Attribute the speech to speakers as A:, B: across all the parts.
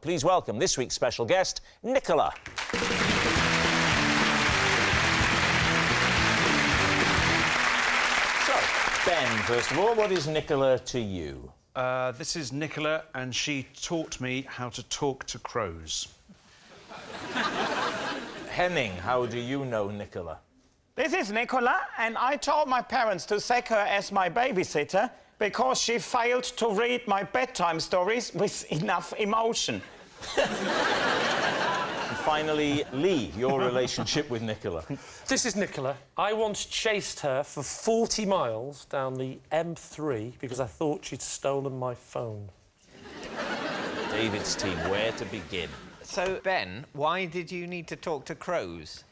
A: Please welcome this week's special guest, Nicola. So, Ben, first of all, what is Nicola to you?
B: This is Nicola, and she taught me how to talk to crows.
A: Henning, how do you know Nicola?
C: This is Nicola, and I told my parents to take her as my babysitter because she failed to read my bedtime stories with enough emotion.
A: And finally, Lee, your relationship with Nicola.
D: This is Nicola. I once chased her for 40 miles down the M3 because I thought she'd stolen my phone.
A: David's team, where to begin?
E: So, Ben, why did you need to talk to crows?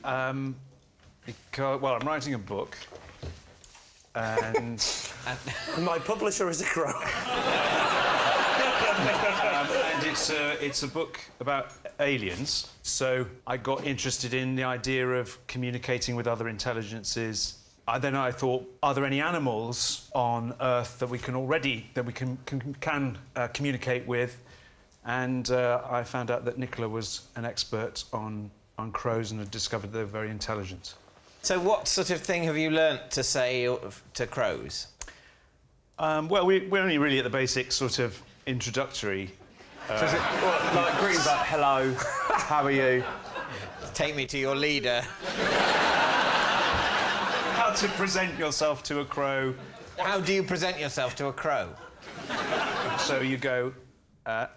B: Because, well, I'm writing a book, and...
D: My publisher is a crow.
B: and it's a book about aliens, so I got interested in the idea of communicating with other intelligences. Then I thought, are there any animals on Earth that we can communicate with? And I found out that Nicola was an expert on crows and had discovered they're very intelligent.
E: So what sort of thing have you learnt to say to crows?
B: Well, we're only really at the basic sort of introductory.
C: So is it, like greetings, like hello, how are you?
E: Take me to your leader.
B: How to present yourself to a crow.
E: How do you present yourself to a crow?
B: So you go,
D: Hello,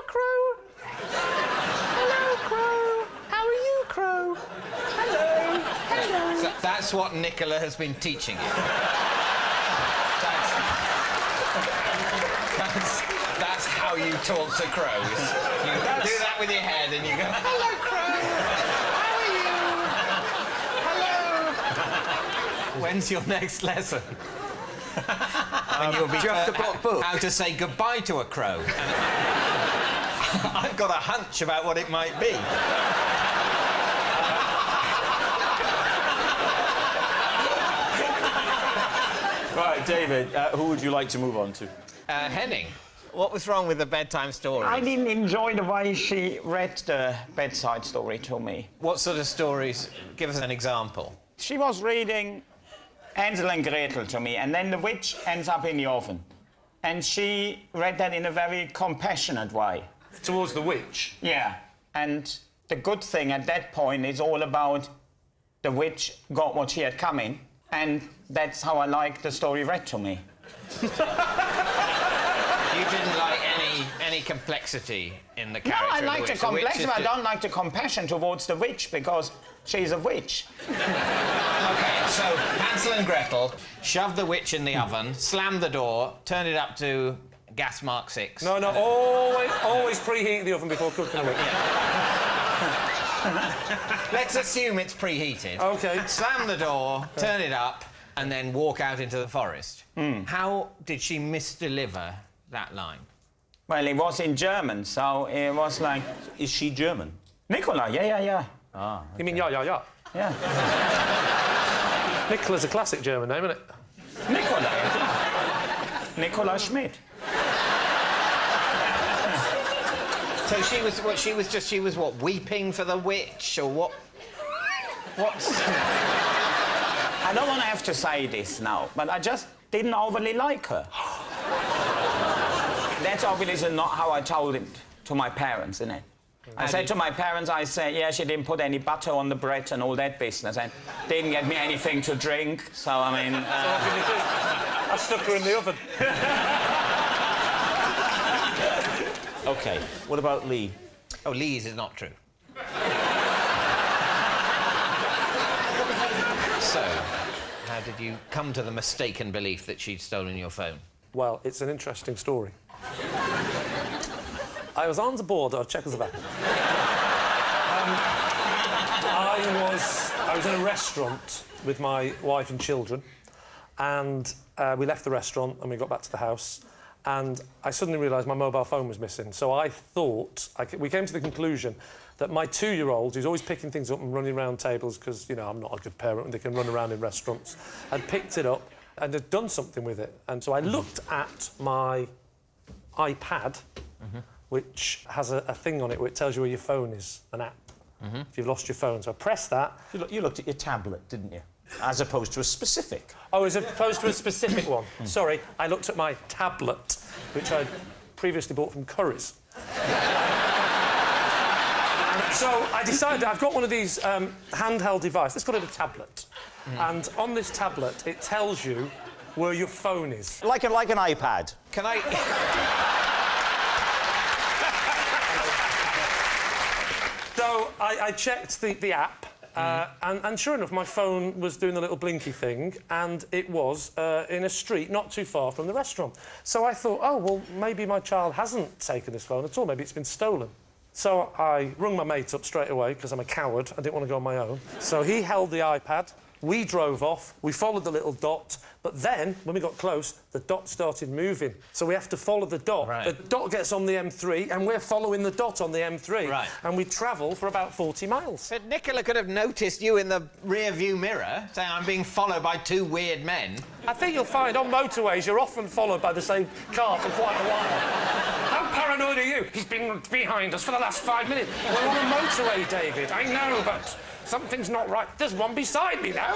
D: crow. Hello, crow. How are you, crow? Hello. Hello.
E: So that's what Nicola has been teaching you. That's how you talk to crows. You do that with your head and you go, hello, crow. How are you? Hello. When's your next lesson? And you'll be how to say goodbye to a crow. And I've got a hunch about what it might be.
A: Right, David, who would you like to move on to?
E: Henning, what was wrong with the bedtime story?
C: I didn't enjoy the way she read the bedside story to me.
E: What sort of stories? Give us an example.
C: She was reading Hansel and Gretel to me, and then the witch ends up in the oven. And she read that in a very compassionate way.
B: towards the witch.
C: Yeah, and the good thing at that point is all about the witch got what she had coming, and that's how I like the story read to me.
E: You didn't like any complexity in the character.
C: No, I like the complexity. I
E: just...
C: don't like the compassion towards the witch because she's a witch.
E: Okay, so Hansel and Gretel shoved the witch in the oven, slammed the door, turned it up to gas mark 6.
D: No, always preheat the oven before cooking the witch.
E: Let's assume it's preheated.
D: OK.
E: Slam the door, turn it up, and then walk out into the forest. How did she misdeliver that line?
C: Well, it was in German, so it was like...
A: Is she German?
C: Nicola, yeah.
A: Ah. Okay.
D: You mean yeah?
C: Yeah.
D: Nicola's a classic German name, isn't it?
C: Nicola. Nicola Schmidt.
E: So she was what, weeping for the witch, or what? What's...
C: I don't want to have to say this now, but I just didn't overly like her. That's obviously not how I told it to my parents, isn't it? I said to my parents, yeah, she didn't put any butter on the bread and all that business, and didn't get me anything to drink, so, I mean...
D: I stuck her in the oven.
A: OK, what about Lee?
E: Oh, Lee's is not true. So, how did you come to the mistaken belief that she'd stolen your phone?
D: Well, it's an interesting story. I was on the border of Czechoslovakia. I was in a restaurant with my wife and children, and we left the restaurant and we got back to the house, and I suddenly realised my mobile phone was missing. So I thought... we came to the conclusion that my 2-year-old, who's always picking things up and running around tables, because, you know, I'm not a good parent and they can run around in restaurants, had picked it up and had done something with it. And so I looked at my iPad which has a thing on it where it tells you where your phone is, an app, if you've lost your phone. So I press that.
A: You looked at your tablet, didn't you? As opposed to a specific.
D: Oh, as opposed to a specific one. Sorry, I looked at my tablet, which I'd previously bought from Curry's. So I decided I've got one of these handheld devices. Let's call it a tablet. And on this tablet, it tells you where your phone is.
A: Like an iPad.
E: Can I...
D: So I checked the app, and sure enough, my phone was doing the little blinky thing, and it was in a street not too far from the restaurant. So I thought, oh, well, maybe my child hasn't taken this phone at all. Maybe it's been stolen. So I rung my mate up straight away, because I'm a coward. I didn't want to go on my own. So he held the iPad. We drove off. We followed the little dot. But then, when we got close, the dot started moving. So we have to follow the dot.
E: Right.
D: The dot gets on the M3, and we're following the dot on the M3.
E: Right.
D: And we travel for about 40 miles.
E: But Nicola could have noticed you in the rear-view mirror, saying, I'm being followed by two weird men.
D: I think you'll find on motorways you're often followed by the same car for quite a while. How paranoid are you? He's been behind us for the last 5 minutes. We're on a motorway, David. I know, but something's not right. There's one beside me now.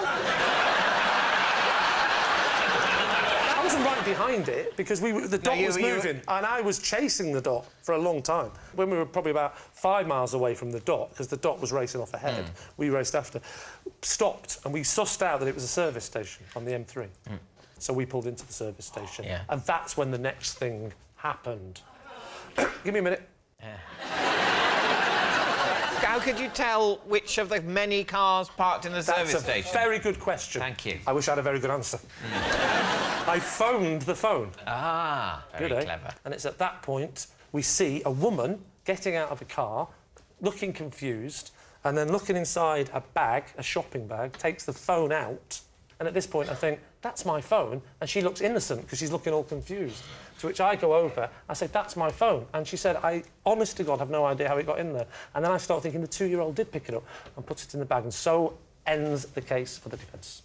D: I wasn't right behind it because the dot was moving and I was chasing the dot for a long time. When we were probably about 5 miles away from the dot, because the dot was racing off ahead, we raced after, stopped and we sussed out that it was a service station on the M3. So we pulled into the service station and that's when the next thing happened. Give me a minute.
E: How could you tell which of the many cars parked in the service station?
D: That's a very good question.
E: Thank you.
D: I wish I had a very good answer. I phoned the phone.
E: Ah, very clever.
D: And it's at that point we see a woman getting out of a car, looking confused, and then looking inside a bag, a shopping bag, takes the phone out. And at this point I think, that's my phone. And she looks innocent because she's looking all confused. To which I go over, I say, that's my phone. And she said, I, honest to God, have no idea how it got in there. And then I start thinking the 2-year-old did pick it up and put it in the bag. And so ends the case for the defence.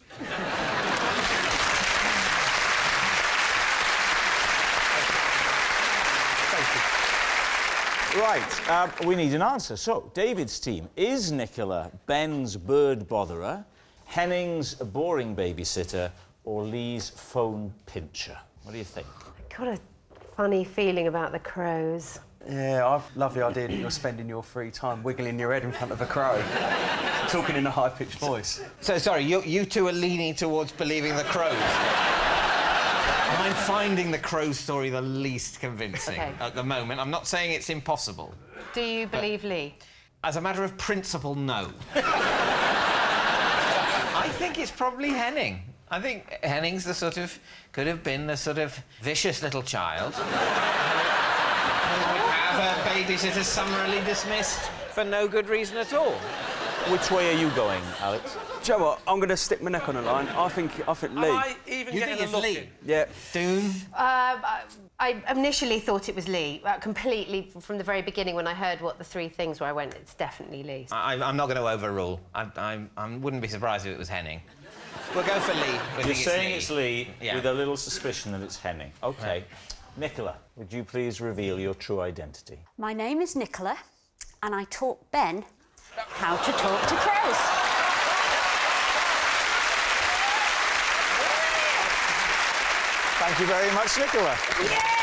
A: Right, we need an answer. So, David's team, is Nicola Ben's bird botherer, Henning's boring babysitter, or Lee's phone pincher? What do you think?
F: I got a funny feeling about the crows.
G: Yeah, I love the idea that you're spending your free time wiggling your head in front of a crow, talking in a high-pitched voice.
E: So, sorry, you two are leaning towards believing the crows. I'm finding the crow story the least convincing at the moment. I'm not saying it's impossible.
F: Do you believe Lee?
E: As a matter of principle, no. I think it's probably Henning. I think Henning's could have been the sort of vicious little child who would have her babysitter summarily dismissed for no good reason at all.
A: Which way are you going, Alex?
G: Do you know what? I'm going to stick my neck on the line. I think Lee.
D: Am I even
E: You
D: getting
E: think
D: a
E: it's
D: look
E: Lee?
D: in?
G: Yeah.
E: Doon?
F: I initially thought it was Lee. Completely, from the very beginning, when I heard what the 3 things were, I went, it's definitely Lee.
E: I'm not going to overrule. I wouldn't be surprised if it was Henning. We'll go for Lee.
A: You're saying it's Lee
E: Yeah.
A: with a little suspicion that it's Henning. OK.
E: Right.
A: Nicola, would you please reveal your true identity?
H: My name is Nicola, and I taught Ben how to talk to crows.
A: Thank you very much, Nicola.
H: Yay!